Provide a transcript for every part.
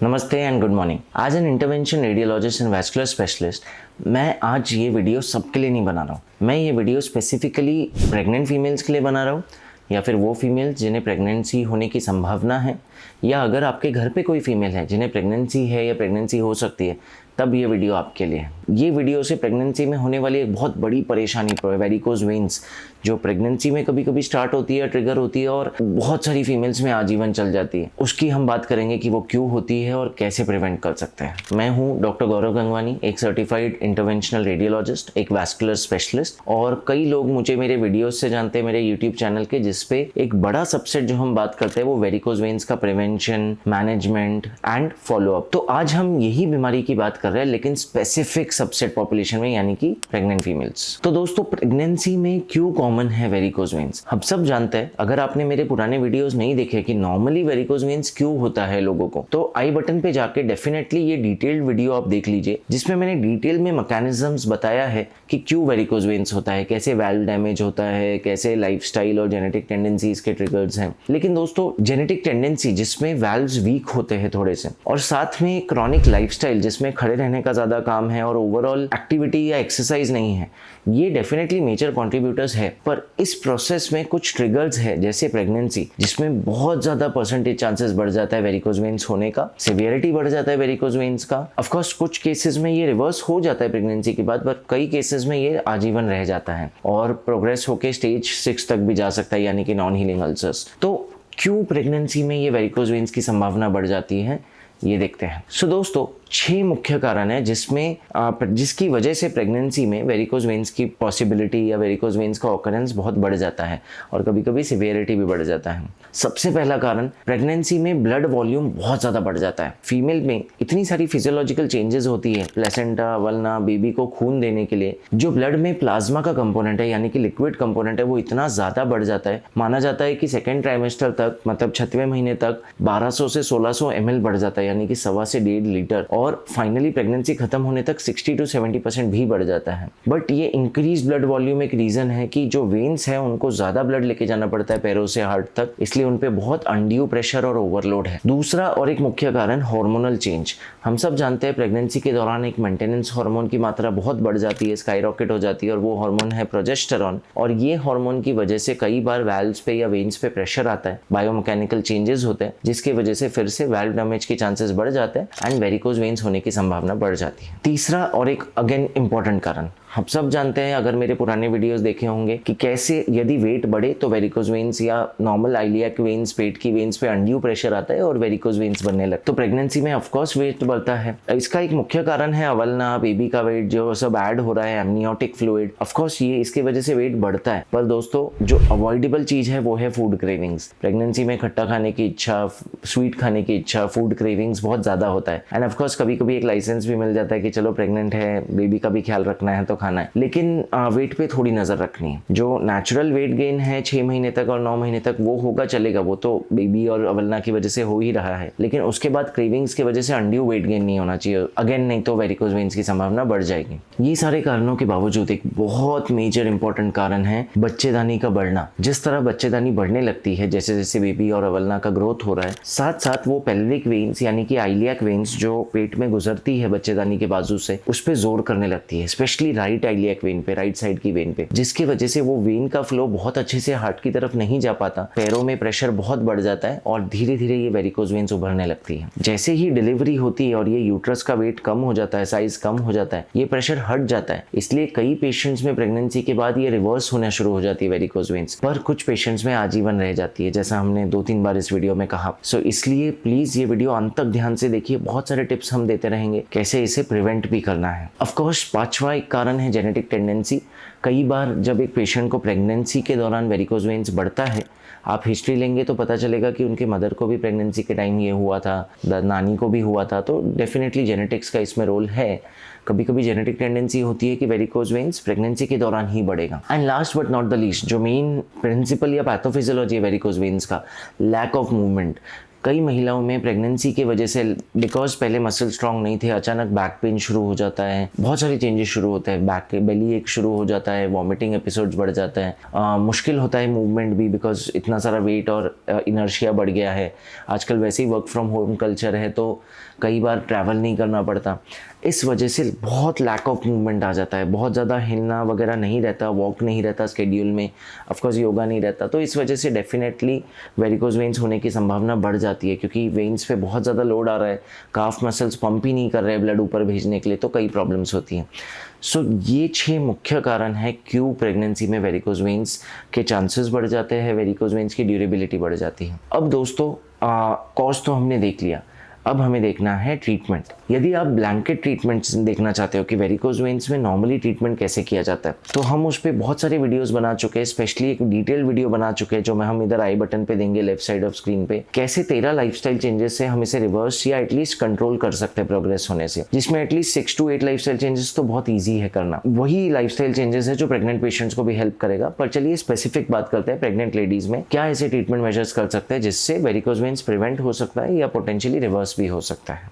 नमस्ते and good morning. आज an intervention radiologist and vascular specialist मैं आज ये वीडियो सबके लिए नहीं बना रहा हूँ। मैं ये वीडियो स्पेसिफिकली प्रेग्नेंट फीमेल्स के लिए बना रहा हूँ या फिर वो फीमेल्स जिन्हें प्रेगनेंसी होने की संभावना है, या अगर आपके घर पे कोई फीमेल है जिन्हें प्रेगनेंसी है या प्रेगनेंसी हो सकती है, तब ये वीडियो आपके लिए है। ये वीडियो से प्रेगनेंसी में होने वाली एक बहुत बड़ी परेशानी वेरिकोज वेन्स, जो प्रेगनेंसी में कभी कभी स्टार्ट होती है, ट्रिगर होती है और बहुत सारी फीमेल्स में आजीवन चल जाती है, उसकी हम बात करेंगे कि वो क्यों होती है और कैसे प्रिवेंट कर सकते हैं। मैं हूँ डॉक्टर गौरव गंगवानी, एक सर्टिफाइड इंटरवेंशनल रेडियोलॉजिस्ट, एक वैस्कुलर स्पेशलिस्ट, और कई लोग मुझे मेरे वीडियोस से जानते हैं, मेरे यूट्यूब चैनल के, जिसपे एक बड़ा सबसेट जो हम बात करते हैं वो वेरिकोज वेन्स का प्रिवेंशन, मैनेजमेंट एंड फॉलोअप। तो आज हम यही बीमारी की बात कर रहे हैं, लेकिन स्पेसिफिक सबसेट पॉपुलेशन में, यानी कि प्रेग्नेंट फीमेल्स। तो दोस्तों, प्रेगनेंसी में क्यों कॉमन है वेरिकोज वेन्स, हम सब जानते हैं। अगर आपने मेरे पुराने वीडियोस नहीं देखे कि नॉर्मली वेरिकोज वेन्स क्यों होता है लोगों को, तो आई बटन पे जाके डेफिनेटली ये डिटेल्ड वीडियो आप देख लीजिए, जिसमें मैंने डिटेल में मैकेनिज्म्स बताया है कि क्यों वेरिकोज वेन्स होता है, कैसे वाल्व डैमेज होता है, कैसे लाइफस्टाइल और जेनेटिक टेंडेंसीज के ट्रिगर्स हैं। लेकिन दोस्तों, जेनेटिक टेंडेंसी जिसमें वाल्व्स वीक होते हैं थोड़े से, और साथ में क्रॉनिक लाइफस्टाइल जिसमें खड़े रहने का ज्यादा काम है और ओवरऑल एक्टिविटी या एक्सरसाइज नहीं है, ये डेफिनेटली मेजर कंट्रीब्यूटर्स है। पर इस प्रोसेस में कुछ ट्रिगर्स है, जैसे प्रेगनेंसी, जिसमें बहुत ज्यादा परसेंटेज चांसेस बढ़ जाता है वेरिकोज वेन्स होने का, सिवियरिटी बढ़ जाता है वेरिकोज वेन्स का। ऑफ कोर्स कुछ केसेस में ये रिवर्स हो जाता है प्रेगनेंसी के बाद, पर कई केसेस में ये आजीवन रह जाता है और प्रोग्रेस होकर स्टेज 6 तक भी जा सकता है, यानी कि नॉन हीलिंग अल्सर्स। तो क्यों प्रेगनेंसी में ये वेरिकोज वेन्स की संभावना बढ़ जाती है, ये देखते हैं। सो दोस्तों, 6 मुख्य कारण है जिसकी वजह से प्रेगनेंसी में वेरिकोज वेन्स की पॉसिबिलिटी या वेरिकोज वेन्स का ऑकरेंस बहुत बढ़ जाता है और कभी कभी सिवियरिटी भी बढ़ जाता है। सबसे पहला कारण, प्रेगनेंसी में ब्लड वॉल्यूम बहुत ज़्यादा बढ़ जाता है। फीमेल में इतनी सारी फिजियोलॉजिकल चेंजेस होती है, प्लेसेंटा, वल्ना, बेबी को खून देने के लिए जो ब्लड में प्लाज्मा का कंपोनेंट है, यानी कि लिक्विड कंपोनेंट है, वो इतना ज़्यादा बढ़ जाता है। माना जाता है कि सेकेंड ट्राइमेस्टर तक, मतलब 6वें महीने तक 1200 से 1600 ml बढ़ जाता है, यानी कि 1.25 से 1.5 लीटर, और फाइनली प्रेगनेंसी खत्म होने तक 60 to 70% भी बढ़ जाता है। बट ये इंक्रीज ब्लड वॉल्यूम एक रीजन है कि जो वेन्स है उनको ज्यादा ब्लड लेके जाना पड़ता है पैरों से हार्ट तक, इसलिए उन पे बहुत अनड्यू प्रेशर और ओवरलोड है। दूसरा और एक मुख्य कारण, हार्मोनल चेंज। हम सब जानते हैं प्रेगनेंसी के दौरान एक मेंटेनेंस हार्मोन की मात्रा बहुत बढ़ जाती है, स्काई रॉकेट हो जाती है, और वो हार्मोन है प्रोजेस्टेरॉन। और ये हार्मोन की वजह से कई बार वाल्व्स पे या वेन्स पे प्रेशर आता है, बायोमैकेनिकल चेंजेस होते हैं, जिसकी वजह से फिर से वाल्व डैमेज के चांसेस बढ़ जाते हैं एंड वेरिकोज वेन्स होने की संभावना बढ़ जाती है। तीसरा और एक अगेन इंपॉर्टेंट कारण, हम सब जानते हैं, अगर मेरे पुराने वीडियोस देखे होंगे, कि कैसे यदि वेट बढ़े तो वेरिकोज वेन्स या नॉर्मल आइलियाक वेन्स, पेट की वेन्स पे अनड्यू प्रेशर आता है और वेरिकोज वेन्स बनने लगते। तो प्रेगनेंसी में ऑफ कोर्स वेट बढ़ता है। इसका एक मुख्य कारण है अवलना, बेबी का वेट जो सब ऐड हो रहा है, एमनियोटिक फ्लूइड, ऑफ कोर्स ये इसकी वजह से वेट बढ़ता है। पर दोस्तों, जो अवॉइडेबल चीज है वो है फूड क्रेविंग्स। प्रेगनेंसी में खट्टा खाने की इच्छा, स्वीट खाने की इच्छा, फूड क्रेविंग्स बहुत ज्यादा होता है। एंड ऑफ कोर्स कभी कभी एक लाइसेंस भी मिल जाता है कि चलो प्रेग्नेंट है, बेबी का भी ख्याल रखना है तो खाना है, लेकिन वेट पे थोड़ी नजर रखनी है। जो नेचुरल वेट गेन है 6 महीने तक और 9 महीने तक, वो होगा, चलेगा, वो तो बेबी और अवलना की वजह से हो ही रहा है, लेकिन उसके बाद क्रेविंग्स की वजह से अनड्यू वेट गेन नहीं होना चाहिए अगेन, नहीं तो वेरिकोज वेन्स की संभावना बढ़ जाएगी। ये सारे कारणों के बावजूद एक बहुत मेजर इंपॉर्टेंट कारण है बच्चेदानी का बढ़ना। जिस तरह बच्चेदानी बढ़ने लगती है, जैसे जैसे बेबी और अवलना का ग्रोथ हो रहा है, साथ साथ वो पेल्विक वेन्स यानी कि आइलियाक वेन्स जो पेट में गुजरती है बच्चेदानी के बाजू से, उस पे जोर करने लगती है, स्पेशली राइट आइलियाक वेन पे, राइट साइड की वेन पे, जिसकी वजह से वो वेन का फ्लो बहुत अच्छे से हार्ट की तरफ नहीं जा पाता, पैरों में प्रेशर बहुत बढ़ जाता है और धीरे धीरे ये वेरिकोज वेन्स उभरने लगती है। जैसे ही डिलीवरी होती है और ये यूट्रस का वेट कम हो जाता है, साइज कम हो जाता है, ये प्रेशर हट जाता है, इसलिए कई पेशेंट्स में प्रेगनेंसी के बाद ये रिवर्स होना शुरू हो जाती है वेरिकोज वेन्स, पर कुछ पेशेंट्स में आजीवन रह जाती है, जैसा हमने 2-3 बार इस वीडियो में कहा। सो इसलिए प्लीज ये वीडियो अंत तक ध्यान से देखिए, बहुत सारे टिप्स हम देते रहेंगे कैसे इसे प्रिवेंट भी करना है। ऑफकोर्स 5वां एक कारण है जेनेटिक टेंडेंसी। कई बार जब एक पेशेंट को प्रेगनेंसी के दौरान वेरिकोज वेन्स बढ़ता है, आप हिस्ट्री लेंगे तो पता चलेगा कि उनके मदर को भी प्रेगनेंसी के टाइम ये हुआ था, नानी को भी हुआ था, तो डेफिनेटली जेनेटिक्स का इसमें रोल है। कभी कभी जेनेटिक टेंडेंसी होती है कि वेरिकोज वेन्स प्रेगनेंसी के दौरान ही बढ़ेगा। And last but not the least, जो मेन प्रिंसिपल या पैथोफिजियोलॉजी है वेरिकोज वेन्स का, लैक ऑफ मूवमेंट। कई महिलाओं में प्रेगनेंसी की वजह से, बिकॉज पहले मसल स्ट्रांग नहीं थे, अचानक बैक पेन शुरू हो जाता है, बहुत सारी चेंजेस शुरू होते हैं, बैक बेली एक शुरू हो जाता है, वॉमिटिंग एपिसोड्स बढ़ जाता है, मुश्किल होता है मूवमेंट भी, बिकॉज इतना सारा वेट और इनर्शिया बढ़ गया है। आजकल वैसे ही वर्क फ्रॉम होम कल्चर है, तो कई बार ट्रैवल नहीं करना पड़ता। इस वजह से बहुत लैक ऑफ मूवमेंट आ जाता है, बहुत ज़्यादा हिलना वगैरह नहीं रहता, वॉक नहीं रहता स्केड्यूल में, ऑफकोर्स योगा नहीं रहता। तो इस वजह से डेफिनेटली वेरिकोज वेन्स होने की संभावना बढ़ जाती है, क्योंकि वेन्स पे बहुत ज़्यादा लोड आ रहा है, काफ मसल्स पंप ही नहीं कर रहे हैं ब्लड ऊपर भेजने के लिए, तो कई प्रॉब्लम्स होती हैं। सो ये 6 मुख्य कारण है क्यों प्रेगनेंसी में वेरिकोज वेन्स के चांसेस बढ़ जाते हैं, वेरिकोज वेन्स की ड्यूरेबिलिटी बढ़ जाती है। अब दोस्तों कॉज तो हमने देख लिया, अब हमें देखना है ट्रीटमेंट। यदि आप ब्लैंकेट ट्रीटमेंट देखना चाहते हो कि वेरिकोज वेन्स में नॉर्मली ट्रीटमेंट कैसे किया जाता है, तो हम उस पर बहुत सारे वीडियोस बना चुके हैं, स्पेशली एक डिटेल वीडियो बना चुके हैं जो हम इधर आई बटन पे देंगे लेफ्ट साइड ऑफ स्क्रीन पे, कैसे 13 लाइफस्टाइल चेंजेस से हम इसे रिवर्स या एटलीस्ट कंट्रोल कर सकते हैं प्रोग्रेस होने से, जिसमें एटलीस्ट 6 to 8 लाइफस्टाइल चेंजेस तो बहुत ईजी है करना। वही लाइफस्टाइल चेंजेस है जो प्रेग्नेंट पेशेंट्स को भी हेल्प करेगा। पर चलिए स्पेसिफिक बात करते हैं, प्रेग्नेंट लेडीज में क्या ऐसे ट्रीटमेंट मेजर्स कर सकते हैं जिससे वेरिकोज वेन्स प्रिवेंट हो सकता है या पोटेंशियली रिवर्स भी हो सकता है।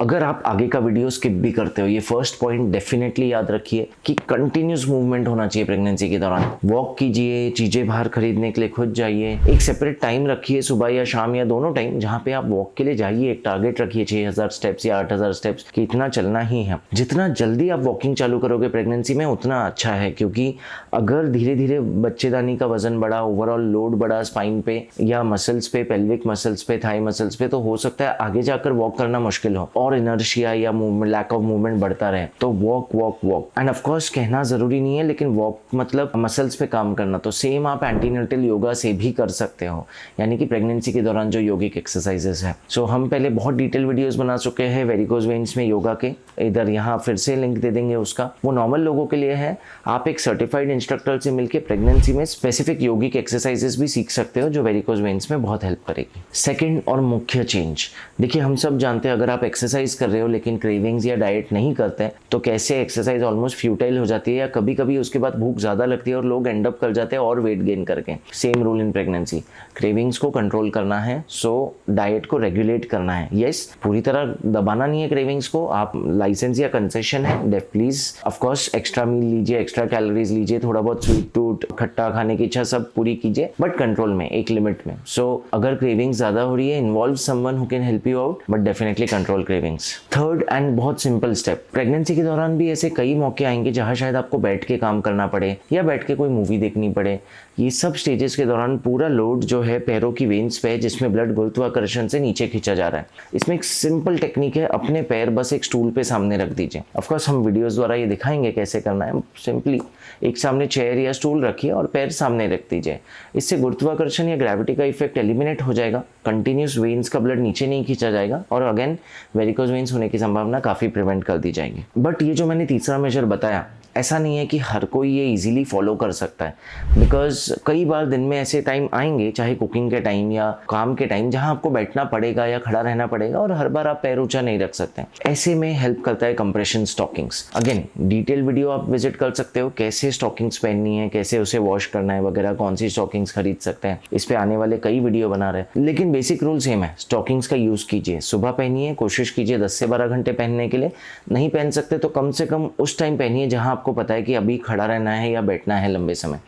अगर आप आगे का वीडियो स्किप भी करते हो, ये फर्स्ट पॉइंट डेफिनेटली याद रखिए कि कंटिन्यूस मूवमेंट होना चाहिए प्रेगनेंसी के दौरान। वॉक कीजिए, चीजें बाहर खरीदने के लिए खुद जाइए, एक सेपरेट टाइम रखिए सुबह या शाम या दोनों टाइम जहां पे आप वॉक के लिए जाइए। एक टारगेट रखिए 6000 स्टेप्स या 8000 स्टेप्स कि इतना चलना ही है। जितना जल्दी आप वॉकिंग चालू करोगे प्रेगनेंसी में उतना अच्छा है, क्योंकि अगर धीरे धीरे बच्चेदानी का वजन बढ़ा, ओवरऑल लोड बढ़ा स्पाइन पे या मसल्स पे, पेल्विक मसल्स पे, थाई मसल्स पे, तो हो सकता है आगे जाकर वॉक करना मुश्किल हो और इनर्शिया या मूवमेंट, लैक ऑफ मूवमेंट बढ़ता रहे। तो walk walk walk end of course कहना जरूरी नहीं है, लेकिन वॉक मतलब मसल्स पे काम करना। तो सेम आप एंटीनेटल योगा से भी कर सकते हो, यानी कि प्रेगनेंसी के दौरान जो योगिक एक्सरसाइजेस है। सो हम पहले बहुत डिटेल वीडियोस बना चुके हैं वेरिकोज वेन्स में योगा के, इधर यहाँ फिर से लिंक दे देंगे उसका। वो नॉर्मल लोगों के लिए है, आप एक सर्टिफाइड इंस्ट्रक्टर से मिलकर प्रेगनेंसी में स्पेसिफिक योगिक एक्सरसाइजेस भी सीख सकते हो जो वेरिकोज वेन्स में बहुत हेल्प करेगी। सेकेंड और मुख्य चेंज, देखिए हम सब जानते हैं अगर आप एक्सरसाइज कर रहे हो लेकिन क्रेविंग्स या डाइट नहीं करते तो कैसे एक्सरसाइज ऑलमोस्ट फ्यूटाइल हो जाती है, या कभी कभी उसके बाद भूख ज्यादा लगती है और लोग एंड अप कर जाते हैं और वेट गेन करके। Same rule in pregnancy, cravings को कंट्रोल करना है, सो डाइट को रेगुलेट करना है। यस, पूरी तरह दबाना नहीं है क्रेविंग्स को, आप लाइसेंस या कंसेशन है प्लीज ऑफ कोर्स एक्स्ट्रा मील लीजिए, एक्स्ट्रा कैलोरीज लीजिए, थोड़ा बहुत स्वीट टूट खट्टा खाने की इच्छा सब पूरी कीजिए, बट कंट्रोल में, एक लिमिट में। सो अगर क्रेविंग्स ज्यादा हो रही है, involve someone who can help you out, but definitely control cravings. Third and बहुत सिंपल स्टेप, प्रेगनेंसी के दौरान भी ऐसे कई मौके आएंगे जहां शायद आपको बैठ के काम करना पड़े या बैठ के कोई मूवी देखनी पड़े। ये सब स्टेजेस के दौरान पूरा लोड जो है पैरों की वेन्स पे, जिसमें ब्लड गुरुत्वाकर्षण से नीचे खींचा जा रहा है। इसमें एक सिंपल टेक्निक है, अपने पैर बस एक स्टूल पे सामने रख दीजिए। ऑफ कोर्स हम वीडियोस द्वारा ये दिखाएंगे कैसे करना है। सिंपली एक सामने चेयर या स्टूल रखिए और पैर सामने रख दीजिए। इससे गुरुत्वाकर्षण या ग्रेविटी का इफेक्ट एलिमिनेट हो जाएगा, कंटिन्यूस वेन्स का ब्लड नीचे नहीं खींचा जाएगा और अगेन वेरिकोज वेन्स होने की संभावना काफी प्रिवेंट कर दी जाएगी। बट ये जो मैंने तीसरा मेजर बताया, ऐसा नहीं है कि हर कोई ये इजीली फॉलो कर सकता है, बिकॉज कई बार दिन में ऐसे टाइम आएंगे, चाहे कुकिंग के टाइम या काम के टाइम, जहां आपको बैठना पड़ेगा या खड़ा रहना पड़ेगा और हर बार आप पैर ऊंचा नहीं रख सकते। ऐसे में हेल्प करता है compression stockings. Again detail video आप विजिट कर सकते हो, कैसे स्टॉकिंग्स पहननी है, कैसे उसे वॉश करना है वगैरह, कौन सी स्टॉकिंग्स खरीद सकते हैं, इस पे आने वाले कई वीडियो बना रहे हैं। लेकिन बेसिक रूल सेम है, स्टॉकिंग्स का यूज कीजिए, सुबह पहनिए, कोशिश कीजिए 10 से 12 घंटे पहनने के लिए। नहीं पहन सकते तो कम से कम उस टाइम पहनिए जहां आपको पता है कि अभी खड़ा रहना है या बैठना है लंबे समय।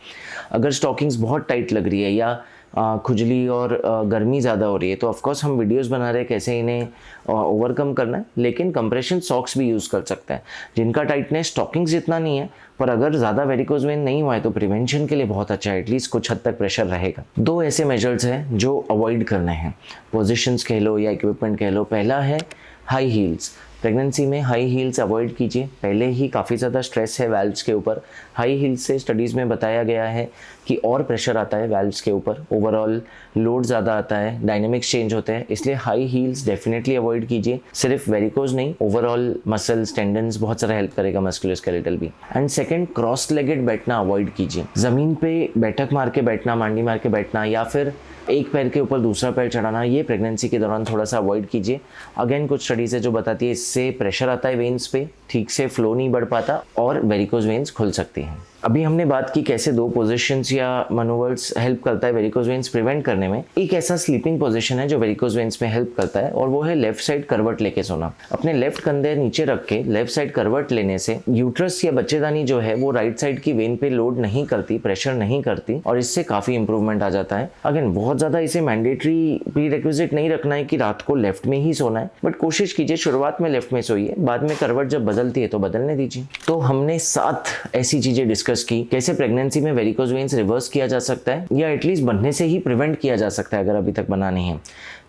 अगर स्टॉकिंग्स बहुत टाइट लग रही है या खुजली और गर्मी ज़्यादा हो रही है तो ऑफकोर्स हम वीडियोस बना रहे हैं कैसे इन्हें ओवरकम करना है, लेकिन कंप्रेशन सॉक्स भी यूज़ कर सकते हैं जिनका टाइटनेस स्टॉकिंग्स जितना नहीं है, पर अगर ज़्यादा वेरिकोज वेन नहीं हुआ है तो प्रिवेंशन के लिए बहुत अच्छा है, एटलीस्ट कुछ हद तक प्रेशर रहेगा। 2 ऐसे मेजर्स हैं जो अवॉइड करने हैं, पोजिशंस कह लो या इक्विपमेंट कह लो। पहला है हाई हील्स। प्रेगनेंसी में हाई हील्स अवॉइड कीजिए, पहले ही काफ़ी ज़्यादा स्ट्रेस है वैल्व्स के ऊपर। हाई हील्स से स्टडीज़ में बताया गया है कि और प्रेशर आता है वैल्व्स के ऊपर, ओवरऑल लोड ज़्यादा आता है, डायनेमिक्स चेंज होते हैं, इसलिए हाई हील्स डेफिनेटली अवॉइड कीजिए। सिर्फ वेरिकोज नहीं, ओवरऑल मसल्स, टेंडन्स बहुत सारा हेल्प करेगा, मस्कुलोस्केलेटल भी। एंड सेकंड, क्रॉस लेगेड बैठना अवॉइड कीजिए। ज़मीन पे बैठक मार के बैठना, मांडी मार के बैठना या फिर एक पैर के ऊपर दूसरा पैर चढ़ाना, ये प्रेगनेंसी के दौरान थोड़ा सा अवॉइड कीजिए। अगेन कुछ स्टडीज है जो बताती है इससे प्रेशर आता है वेन्स पे, ठीक से फ्लो नहीं बढ़ पाता और वेरिकोज वेन्स खुल सकती हैं। अभी हमने बात की कैसे 2 पोजीशंस या मनोवर्स हेल्प करता है वेरिकोज वेन्स प्रिवेंट करने में। एक ऐसा स्लीपिंग पोजीशन है जो वेरिकोज वेन्स में हेल्प करता है और वो है लेफ्ट साइड करवट लेके सोना। अपने लेफ्ट कंधे नीचे रख के लेफ्ट साइड करवट लेने से यूट्रस या बच्चेदानी जो है वो राइट साइड की वेन पे लोड नहीं करती, प्रेशर नहीं करती और इससे काफी इंप्रूवमेंट आ जाता है। अगेन बहुत ज्यादा इसे मैंडेटरी प्रीरेक्विजिट नहीं रखना है कि रात को लेफ्ट में ही सोना है, बट कोशिश कीजिए शुरुआत में लेफ्ट में सोइए, बाद में करवट जब बदलती है तो बदलने दीजिए। तो हमने 7 ऐसी चीजें डिस्कस की कैसे प्रेगनेंसी में वेरिकोज वेन्स रिवर्स किया जा सकता है या एटलीस्ट बनने से ही प्रिवेंट किया जा सकता है अगर अभी तक बना नहीं है।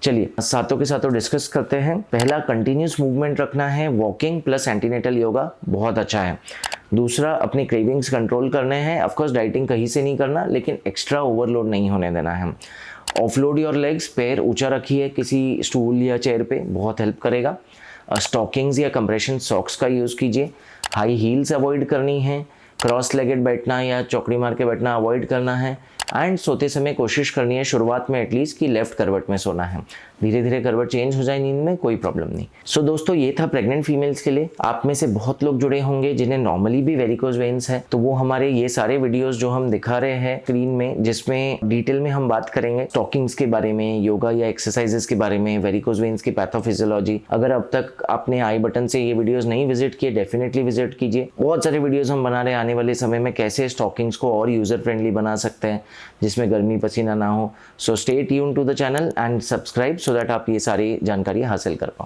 चलिए सातों के सातों डिस्कस करते हैं। पहला, कंटिन्यूस मूवमेंट रखना है, वॉकिंग प्लस एंटीनेटल योगा बहुत अच्छा है। दूसरा, अपनी क्रेविंग्स कंट्रोल करने हैं। ऑफकोर्स डाइटिंग कहीं से नहीं करना, लेकिन एक्स्ट्रा ओवरलोड नहीं होने देना है। ऑफलोड योर लेग्स, पैर ऊंचा रखिए किसी स्टूल या चेयर पे, बहुत हेल्प करेगा। स्टॉकिंग्स या कंप्रेशन सॉक्स का यूज़ कीजिए। हाई हील्स अवॉइड करनी है। क्रॉस लेगेड बैठना या चौकड़ी मार के बैठना अवॉइड करना है। एंड सोते समय कोशिश करनी है शुरुआत में एटलीस्ट कि लेफ्ट करवट में सोना है। धीरे धीरे करवट चेंज हो जाए नींद में, कोई प्रॉब्लम नहीं। सो दोस्तों ये था प्रेग्नेंट फीमेल्स के लिए। आप में से बहुत लोग जुड़े होंगे जिन्हें नॉर्मली भी वेरिकोज वेन्स है, तो वो हमारे ये सारे वीडियोस जो हम दिखा रहे हैं स्क्रीन में, जिसमें डिटेल में हम बात करेंगे स्टॉकिंग्स के बारे में, योगा या एक्सरसाइजेस के बारे में, वेरिकोज वेन्स की पैथोफिजियोलॉजी। अगर अब तक आपने आई बटन से ये वीडियोस नहीं विजिट किए, डेफिनेटली विजिट कीजिए। बहुत सारे वीडियोस हम बना रहे हैं आने वाले समय में कैसे स्टॉकिंग्स को और यूजर फ्रेंडली बना सकते हैं जिसमें गर्मी पसीना ना हो। So stay tune to the channel and subscribe so that आप ये सारी जानकारी हासिल कर पाओ।